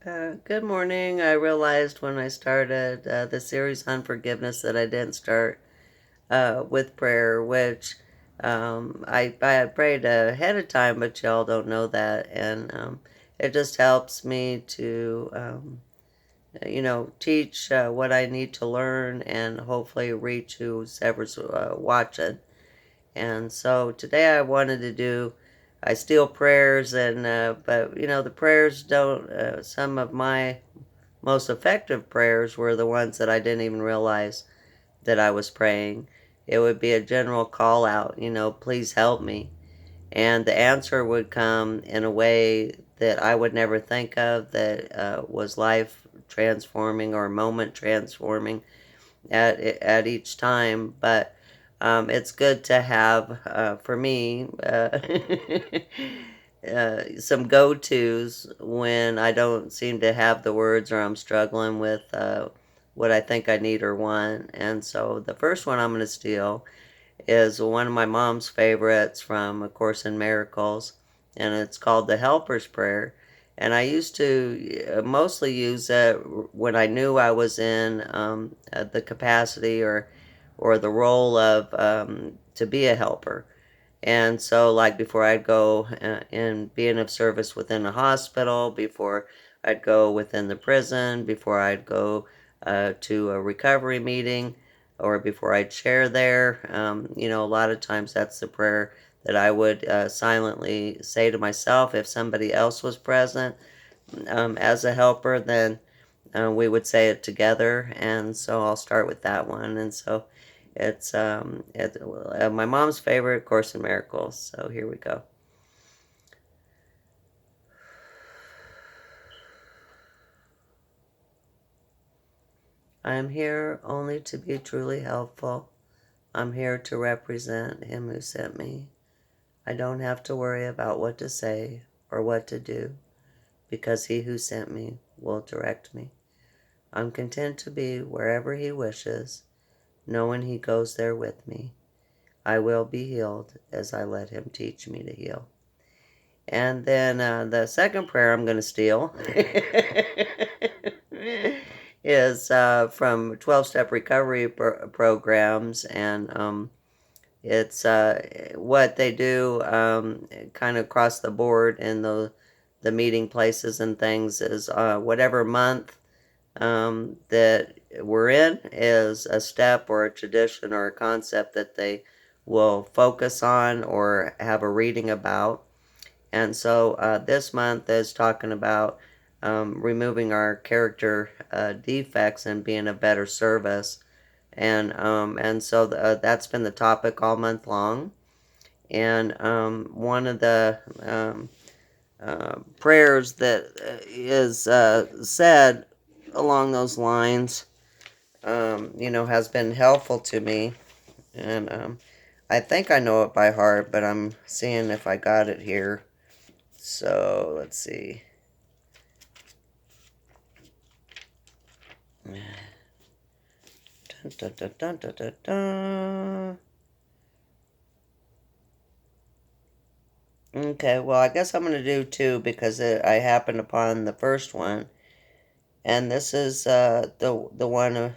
Good morning. I realized when I started the series on forgiveness that I didn't start with prayer, which I had prayed ahead of time, but y'all don't know that. And it just helps me to, teach what I need to learn and hopefully reach whoever's watching. And so today I wanted to do, I steal prayers, and but the prayers don't. Some of my most effective prayers were the ones that I didn't even realize that I was praying. It would be a general call out, please help me. And the answer would come in a way that I would never think of, that was life transforming or moment transforming at each time. But it's good to have, for me, some go-tos when I don't seem to have the words or I'm struggling with what I think I need or want. And so the first one I'm going to steal is one of my mom's favorites from A Course in Miracles, and it's called the Helper's Prayer. And I used to mostly use it when I knew I was in the capacity or the role of to be a helper. And so, like before I'd go and being of service within a hospital, before I'd go within the prison, before I'd go to a recovery meeting, or before I'd share there, a lot of times that's the prayer that I would silently say to myself. If somebody else was present as a helper, then we would say it together. And so I'll start with that one. And so it's my mom's favorite, Course in Miracles. So here we go. I am here only to be truly helpful. I'm here to represent him who sent me. I don't have to worry about what to say or what to do, because he who sent me will direct me. I'm content to be wherever he wishes, knowing he goes there with me. I will be healed as I let him teach me to heal. And then the second prayer I'm going to steal is from 12-step recovery programs. And it's what they do kind of across the board in the meeting places and things is whatever month that we're in is a step or a tradition or a concept that they will focus on or have a reading about. And so this month is talking about removing our character defects and being a better service. And so that's been the topic all month long. And one of the prayers that is said along those lines, has been helpful to me. And I think I know it by heart, but I'm seeing if I got it here. So let's see. Dun, dun, dun, dun, dun, dun, dun. Okay, well, I guess I'm going to do two because I happened upon the first one. And this is the one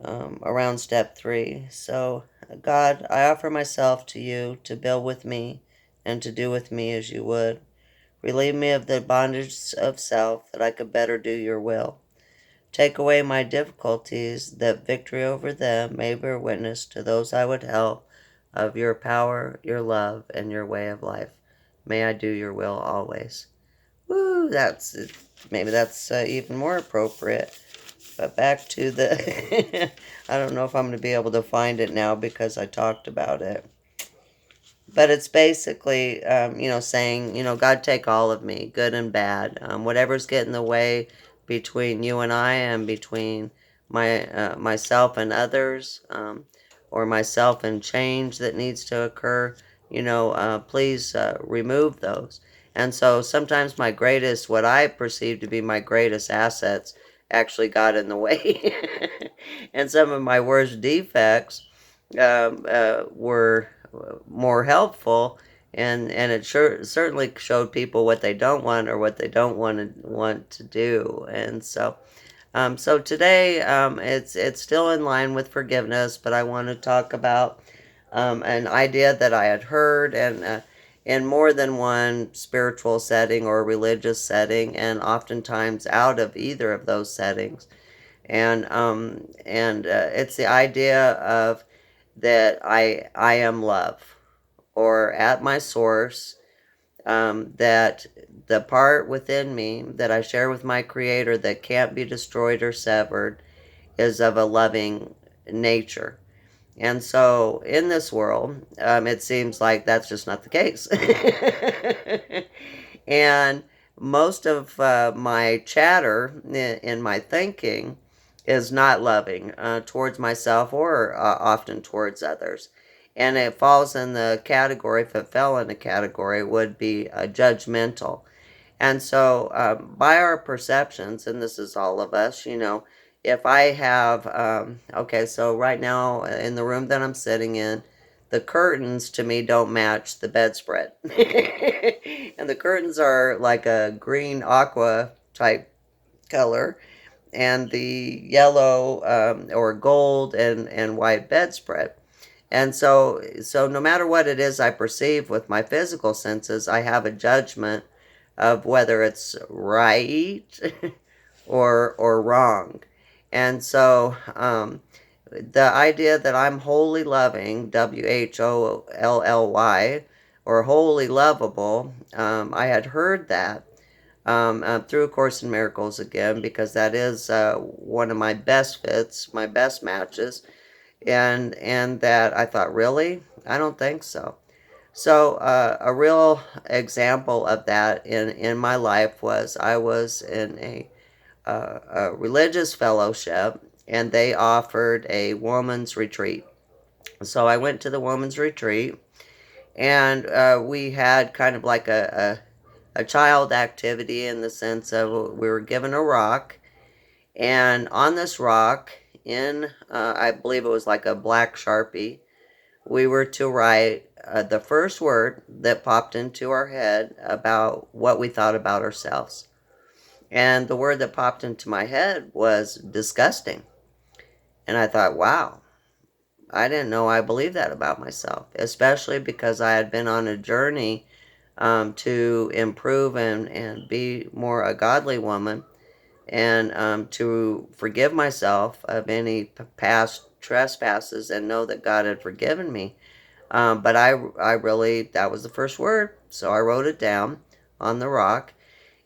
around step 3. So, God, I offer myself to you to build with me and to do with me as you would. Relieve me of the bondage of self that I could better do your will. Take away my difficulties, that victory over them may bear witness to those I would help of your power, your love, and your way of life. May I do your will always. Woo, maybe that's even more appropriate. But back to the, I don't know if I'm going to be able to find it now because I talked about it. But it's basically, saying, God, take all of me, good and bad. Whatever's getting in the way between you and I, and between myself and others, or myself and change that needs to occur, please remove those. And so sometimes what I perceive to be my greatest assets actually got in the way. And some of my worst defects were more helpful and it certainly showed people what they don't want or what they don't want to do. And so today, it's still in line with forgiveness, but I want to talk about an idea that I had heard and in more than one spiritual setting or religious setting, and oftentimes out of either of those settings. And it's the idea of that I am love, or at my source, that the part within me that I share with my Creator that can't be destroyed or severed is of a loving nature. And so in this world, it seems like that's just not the case. And most of my chatter in my thinking is not loving towards myself or often towards others. And it falls in the category, if it fell in a category, it would be judgmental. And so, by our perceptions, and this is all of us, if I have, okay, so right now in the room that I'm sitting in, the curtains to me don't match the bedspread. And the curtains are like a green aqua type color, and the yellow or gold and white bedspread. And so no matter what it is I perceive with my physical senses, I have a judgment of whether it's right or wrong. And so the idea that I'm wholly loving, WHOLLY, or wholly lovable, I had heard that through A Course in Miracles again, because that is one of my best fits, my best matches, and that I thought, really? I don't think so. So a real example of that in my life was I was in a religious fellowship, and they offered a woman's retreat. So I went to the woman's retreat, and we had kind of like a child activity in the sense of we were given a rock, and on this rock, I believe it was like a black Sharpie, we were to write the first word that popped into our head about what we thought about ourselves. And the word that popped into my head was disgusting. And I thought, wow, I didn't know I believed that about myself, especially because I had been on a journey to improve and be more a godly woman, and to forgive myself of any past trespasses and know that God had forgiven me. But I really, that was the first word. So I wrote it down on the rock.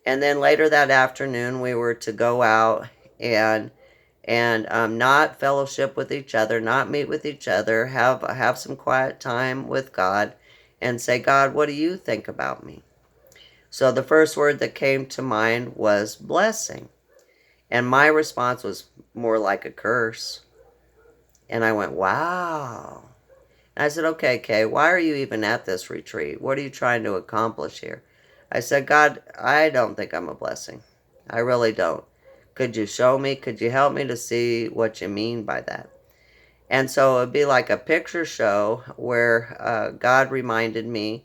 And then later that afternoon, we were to go out and not fellowship with each other, not meet with each other, have some quiet time with God, and say, God, what do you think about me? So the first word that came to mind was blessing. And my response was more like a curse. And I went, wow. And I said, okay, Kay, why are you even at this retreat? What are you trying to accomplish here? I said, God, I don't think I'm a blessing. I really don't. Could you show me? Could you help me to see what you mean by that? And so it'd be like a picture show where God reminded me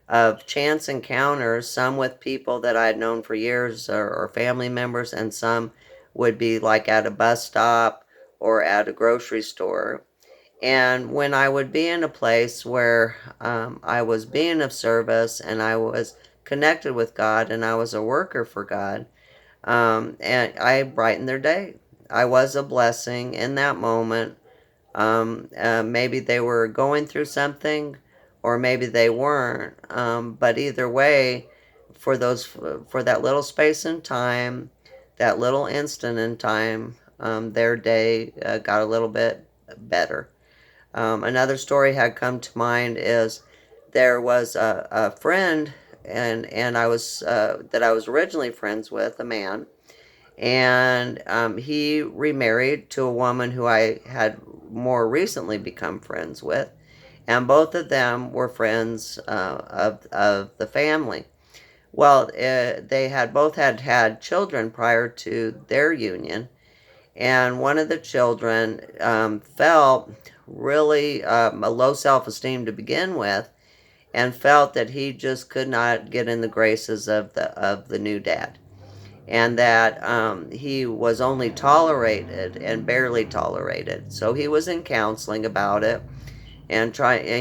of chance encounters, some with people that I had known for years or family members, and some would be like at a bus stop or at a grocery store. And when I would be in a place where I was being of service and I was connected with God and I was a worker for God, and I brightened their day. I was a blessing in that moment. Maybe they were going through something, or maybe they weren't. But either way, for that little space in time, that little instant in time, their day got a little bit better. Another story had come to mind is there was a friend, and I was that I was originally friends with, a man, and he remarried to a woman who I had more recently become friends with, and both of them were friends of the family. Well, they had both had children prior to their union, and one of the children felt really a low self-esteem to begin with, and felt that he just could not get in the graces of the new dad, and that he was only tolerated and barely tolerated. So he was in counseling about it, and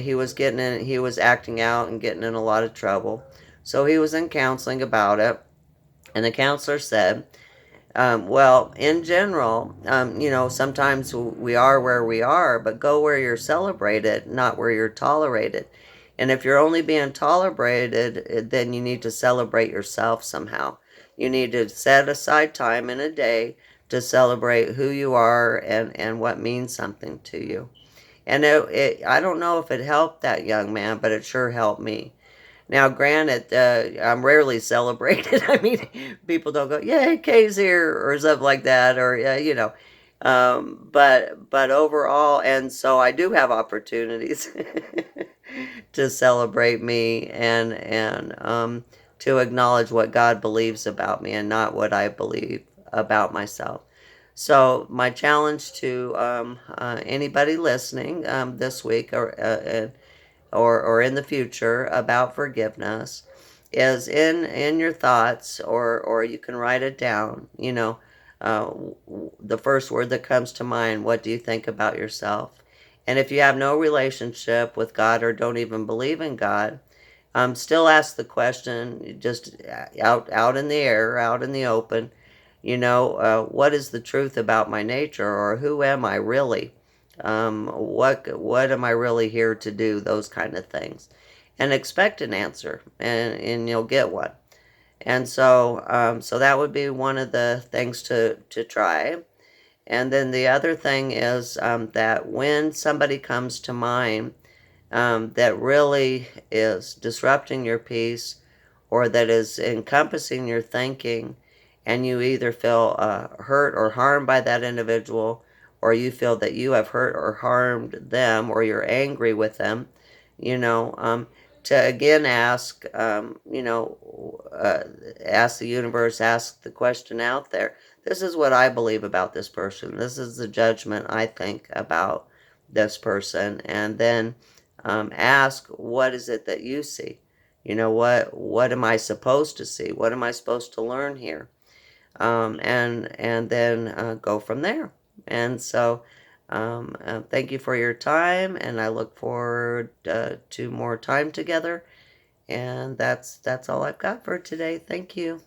he was getting in, he was acting out and getting in a lot of trouble. So he was in counseling about it, and the counselor said, well, in general, sometimes we are where we are, but go where you're celebrated, not where you're tolerated. And if you're only being tolerated, then you need to celebrate yourself somehow. You need to set aside time in a day to celebrate who you are and what means something to you. And I don't know if it helped that young man, but it sure helped me. Now, granted, I'm rarely celebrated. I mean, people don't go, "Yay, Kay's here" or something like that, or but overall, and so I do have opportunities to celebrate me and to acknowledge what God believes about me and not what I believe about myself. So my challenge to anybody listening this week or in the future about forgiveness is in your thoughts, or you can write it down. Uh, the first word that comes to mind, what do you think about yourself? And if you have no relationship with God or don't even believe in God, still ask the question, just out in the air, out in the open. What is the truth about my nature, or who am I really? What am I really here to do? Those kind of things, and expect an answer, and you'll get one. And so that would be one of the things to try. And then the other thing is that when somebody comes to mind that really is disrupting your peace, or that is encompassing your thinking, and you either feel hurt or harmed by that individual, or you feel that you have hurt or harmed them, or you're angry with them, you know, um, to again ask, ask the universe, ask the question out there. This is what I believe about this person. This is the judgment I think about this person. And then ask, what is it that you see? What am I supposed to see? What am I supposed to learn here? And then go from there. And so, thank you for your time, and I look forward to more time together. And that's all I've got for today. Thank you.